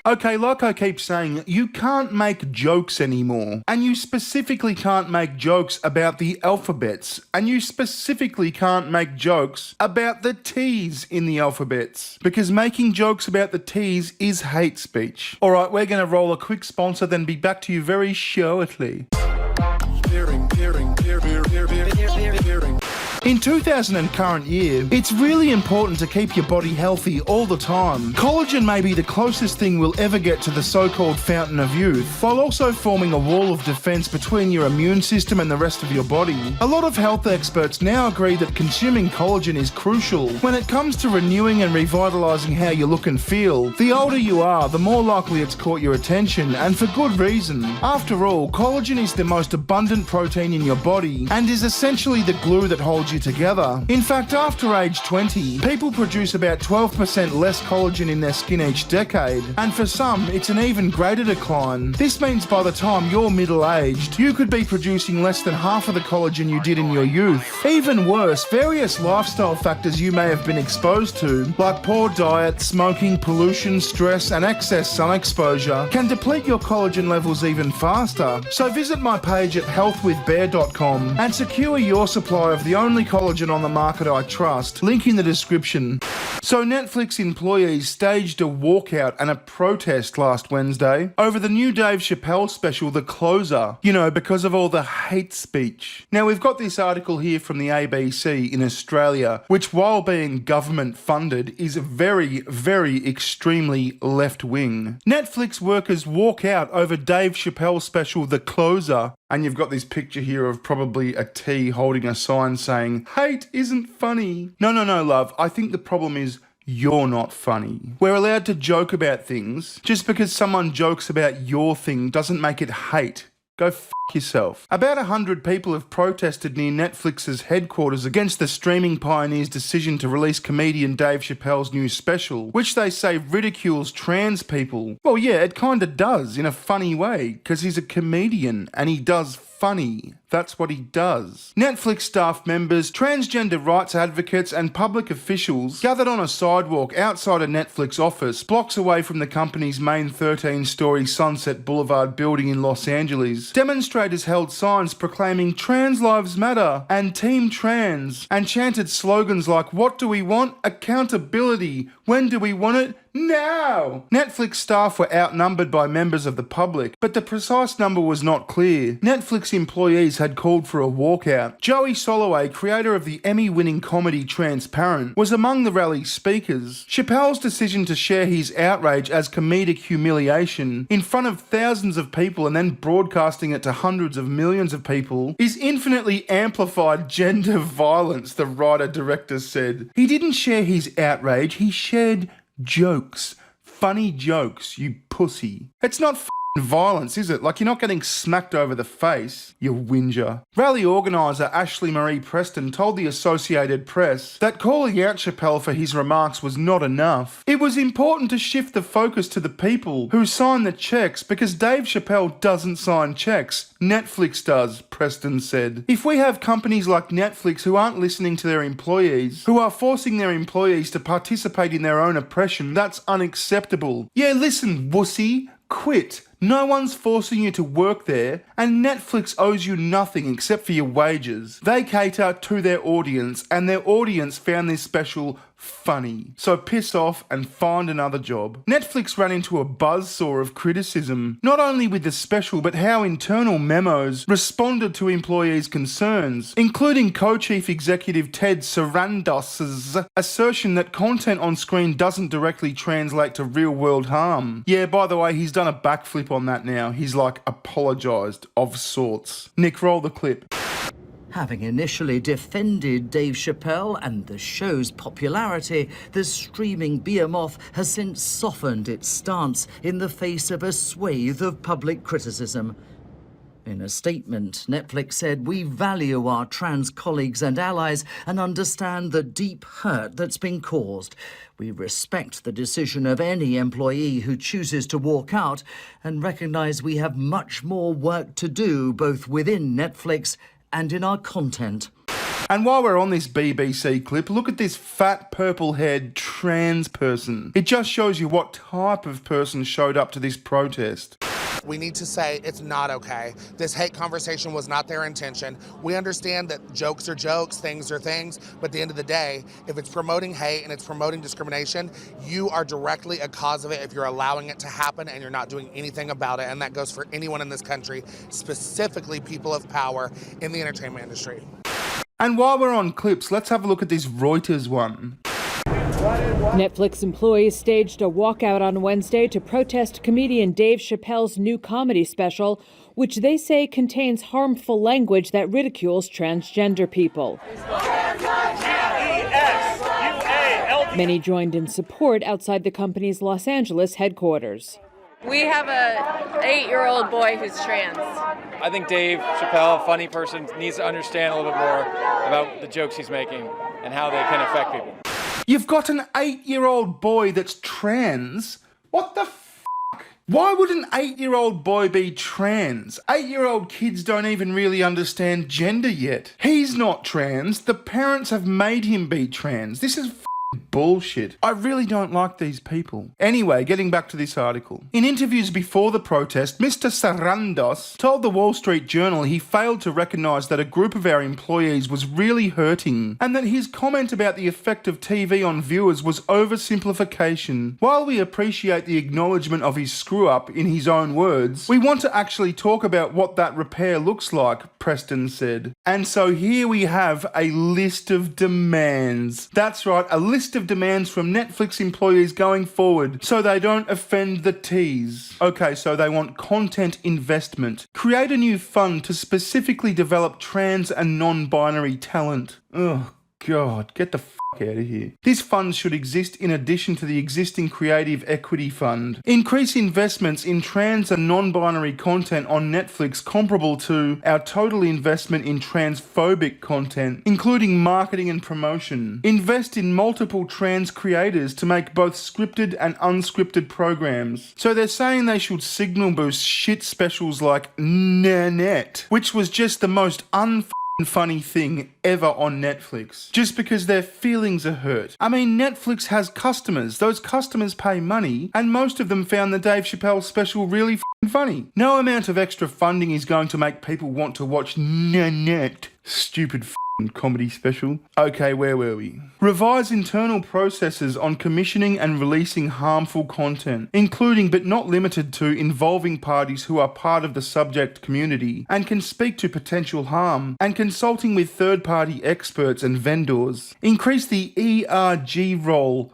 Okay, like I keep saying, you can't make jokes anymore. And you specifically can't make jokes about the alphabets. And you specifically can't make jokes about the T's in the alphabets. Because making jokes about the T's is hate speech. Alright, we're going to roll a quick sponsor, then be back to you very shortly. In 2000 and current year, it's really important to keep your body healthy all the time. Collagen may be the closest thing we'll ever get to the so-called fountain of youth, while also forming a wall of defense between your immune system and the rest of your body. A lot of health experts now agree that consuming collagen is crucial when it comes to renewing and revitalizing how you look and feel. The older you are, the more likely it's caught your attention, and for good reason. After all, collagen is the most abundant protein in your body and is essentially the glue that holds you together. In fact, after age 20, people produce about 12% less collagen in their skin each decade, and for some, it's an even greater decline. This means by the time you're middle-aged, you could be producing less than half of the collagen you did in your youth. Even worse, various lifestyle factors you may have been exposed to, like poor diet, smoking, pollution, stress, and excess sun exposure, can deplete your collagen levels even faster. So visit my page at healthwithbear.com and secure your supply of the only collagen on the market I trust. Link in the description. So Netflix employees staged a walkout and a protest last Wednesday over the new Dave Chappelle special, The Closer, because of all the hate speech. Now, we've got this article here from the ABC in Australia, which, while being government funded, is very, very extremely left-wing. Netflix workers walk out over Dave Chappelle's special, The Closer, and you've got this picture here of probably a T holding a sign saying, "Hate isn't funny." No, love. I think the problem is you're not funny. We're allowed to joke about things. Just because someone jokes about your thing doesn't make it hate. Go f*** yourself. About 100 people have protested near Netflix's headquarters against the streaming pioneer's decision to release comedian Dave Chappelle's new special, which they say ridicules trans people. Well, yeah, it kinda does, in a funny way, because he's a comedian and he does funny. That's what he does. Netflix staff members, transgender rights advocates, and public officials gathered on a sidewalk outside a Netflix office, blocks away from the company's main 13-story Sunset Boulevard building in Los Angeles. Demonstrators held signs proclaiming "Trans Lives Matter" and "Team Trans," and chanted slogans like, "What do we want? Accountability. When do we want it? Now!" Netflix staff were outnumbered by members of the public, but the precise number was not clear. Netflix employees had called for a walkout. Joey Soloway, creator of the Emmy-winning comedy Transparent, was among the rally's speakers. Chappelle's decision to share his outrage as comedic humiliation in front of thousands of people and then broadcasting it to hundreds of millions of people is infinitely amplified gender violence, the writer-director said. He didn't share his outrage, he shared jokes. Funny jokes, you pussy. It's not violence, is it? Like, you're not getting smacked over the face, you whinger. Rally organiser Ashley Marie Preston told the Associated Press that calling out Chappelle for his remarks was not enough. It was important to shift the focus to the people who sign the checks, because Dave Chappelle doesn't sign checks. Netflix does, Preston said. If we have companies like Netflix who aren't listening to their employees, who are forcing their employees to participate in their own oppression, that's unacceptable. Yeah, listen, wussy, quit. No one's forcing you to work there, and Netflix owes you nothing except for your wages. They cater to their audience, and their audience found this special funny. So piss off and find another job. Netflix ran into a buzzsaw of criticism, not only with the special, but how internal memos responded to employees' concerns, including co-chief executive Ted Sarandos's assertion that content on screen doesn't directly translate to real-world harm. Yeah, by the way, he's done a backflip on that now. He's apologised of sorts. Nick, roll the clip. Having initially defended Dave Chappelle and the show's popularity, the streaming behemoth has since softened its stance in the face of a swathe of public criticism. In a statement, Netflix said, "We value our trans colleagues and allies and understand the deep hurt that's been caused. We respect the decision of any employee who chooses to walk out and recognise we have much more work to do both within Netflix and in our content." And while we're on this BBC clip, look at this fat purple-haired trans person. It just shows you what type of person showed up to this protest. We need to say it's not okay. This hate conversation was not their intention. We understand that jokes are jokes, things are things, but at the end of the day, if it's promoting hate and it's promoting discrimination, you are directly a cause of it if you're allowing it to happen and you're not doing anything about it. And that goes for anyone in this country, specifically people of power in the entertainment industry. And while we're on clips, let's have a look at this Reuters one. Netflix employees staged a walkout on Wednesday to protest comedian Dave Chappelle's new comedy special, which they say contains harmful language that ridicules transgender people. Many joined in support outside the company's Los Angeles headquarters. We have a 8-year-old boy who's trans. I think Dave Chappelle, a funny person, needs to understand a little bit more about the jokes he's making and how they can affect people. You've got an 8-year-old boy that's trans? What the fuck? Why would an 8-year-old boy be trans? 8-year-old kids don't even really understand gender yet. He's not trans. The parents have made him be trans. This is bullshit. I really don't like these people. Anyway, getting back to this article. In interviews before the protest, Mr. Sarandos told the Wall Street Journal he failed to recognise that a group of our employees was really hurting and that his comment about the effect of TV on viewers was oversimplification. While we appreciate the acknowledgement of his screw-up in his own words, we want to actually talk about what that repair looks like, Preston said. And so here we have a list of demands. That's right, a list of demands from Netflix employees going forward so they don't offend the T's. Okay, so they want content investment. Create a new fund to specifically develop trans and non-binary talent. Ugh. God, get the fuck out of here. This fund should exist in addition to the existing Creative Equity Fund. Increase investments in trans and non-binary content on Netflix comparable to our total investment in transphobic content, including marketing and promotion. Invest in multiple trans creators to make both scripted and unscripted programs. So they're saying they should signal boost shit specials like Nanette, which was just the most funny thing ever on Netflix, just because their feelings are hurt. I mean, Netflix has customers. Those customers pay money, and most of them found the Dave Chappelle special really funny. No amount of extra funding is going to make people want to watch Nanette. Stupid comedy special. Okay, where were we? Revise internal processes on commissioning and releasing harmful content, including but not limited to involving parties who are part of the subject community and can speak to potential harm, and consulting with third-party experts and vendors. Increase the ERG role,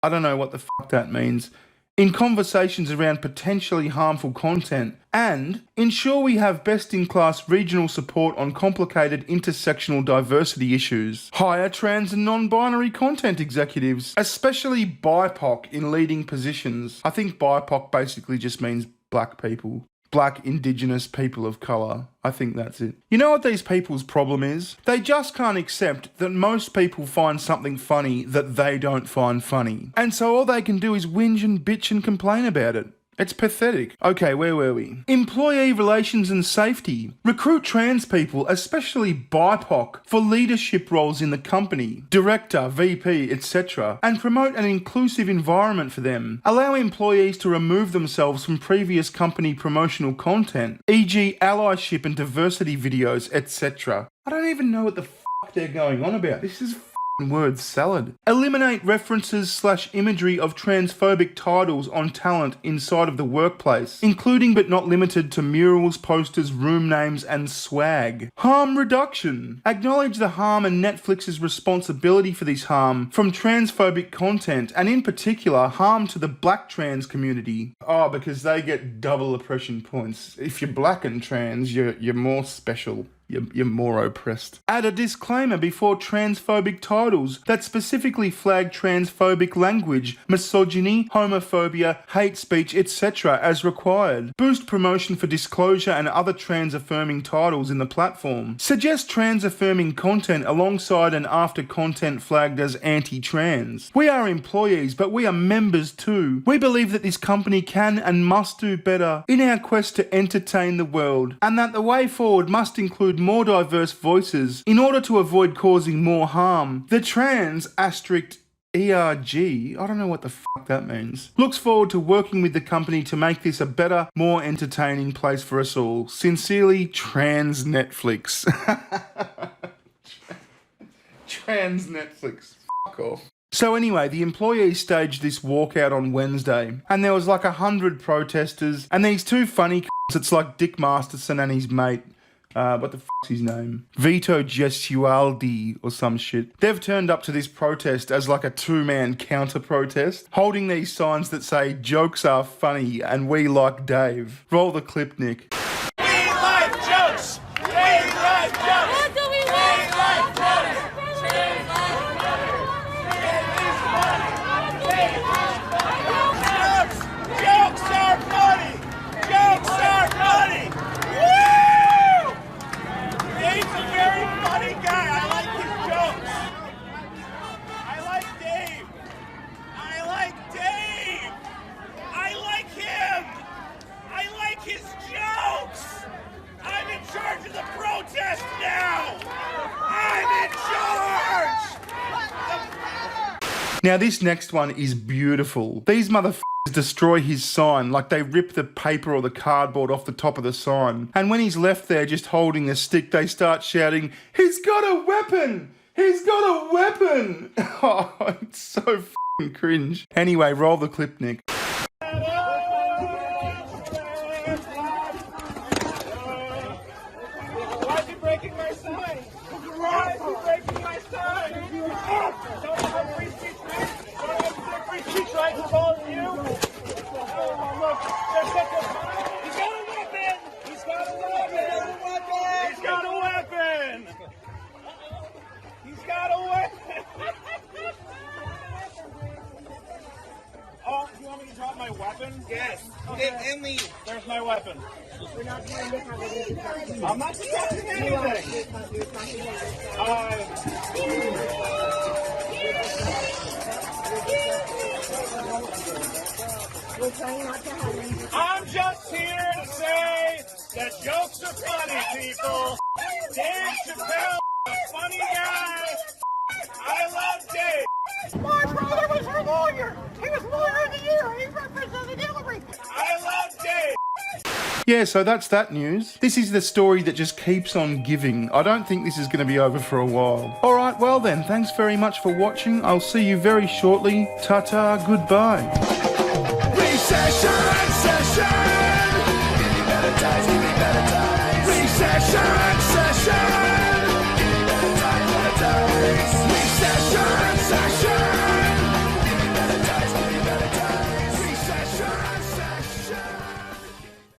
I don't know what the fuck that means, in conversations around potentially harmful content, and ensure we have best-in-class regional support on complicated intersectional diversity issues. Hire trans and non-binary content executives, especially BIPOC, in leading positions. I think BIPOC basically just means black people. Black, Indigenous people of colour. I think that's it. You know what these people's problem is? They just can't accept that most people find something funny that they don't find funny. And so all they can do is whinge and bitch and complain about it. It's pathetic. Okay, where were we? Employee relations and safety. Recruit trans people, especially BIPOC, for leadership roles in the company, director, VP, etc., and promote an inclusive environment for them. Allow employees to remove themselves from previous company promotional content, e.g. allyship and diversity videos, etc. I don't even know what the fuck they're going on about. This is word salad. Eliminate references / imagery of transphobic titles on talent inside of the workplace, including but not limited to murals, posters, room names, and swag. Harm reduction. Acknowledge the harm and Netflix's responsibility for this harm from transphobic content, and in particular, harm to the black trans community. Oh, because they get double oppression points. If you're black and trans, you're more special. You're more oppressed. Add a disclaimer before transphobic titles that specifically flag transphobic language, misogyny, homophobia, hate speech, etc. as required. Boost promotion for disclosure and other trans-affirming titles in the platform. Suggest trans-affirming content alongside and after content flagged as anti-trans. We are employees, but we are members too. We believe that this company can and must do better in our quest to entertain the world, and that the way forward must include include more diverse voices in order to avoid causing more harm. The trans ERG, I don't know what the fuck that means, looks forward to working with the company to make this a better, more entertaining place for us all. Sincerely, Trans Netflix. Trans Netflix. Fuck off. So anyway, the employees staged this walkout on Wednesday, and there was like 100 protesters, and these two funny c***s, it's like Dick Masterson and his mate, what the fuck's his name? Vito Gesualdi or some shit. They've turned up to this protest as like a two-man counter-protest, holding these signs that say, "Jokes are funny and we like Dave." Roll the clip, Nick. We like jokes! We like jokes! What do we like? Jokes are funny! Jokes are funny! Woo! Dave's a very funny guy. I like his jokes. I like Dave. I like Dave. I like him. I like his jokes. I'm in charge of the protest now. I'm in charge. Now this next one is beautiful. These motherfuckers destroy his sign, like they rip the paper or the cardboard off the top of the sign. And when he's left there just holding the stick, they start shouting, "He's got a weapon! He's got a weapon!" Oh, it's so f***ing cringe. Anyway, roll the clip, Nick. Why is he breaking my sign? Why is he breaking my sign? Don't have free speech, man. Don't have free speech rights with all of you. Look, there's such a... He's got a weapon! He's got a weapon! He's got a weapon! He's got a weapon! Oh, you want me to drop my weapon? Yes. Okay. And leave. There's my weapon. I'm not discussing anything. I'm just here to say that jokes are funny, people. Dave Chappelle is a funny guy. I love Dave. My brother was her lawyer. He was lawyer of the year. He represented Hillary. I love Dave. Yeah, so that's that news. This is the story that just keeps on giving. I don't think this is going to be over for a while. Alright, well then, thanks very much for watching. I'll see you very shortly. Ta-ta, goodbye. Recession, session. Recession, session.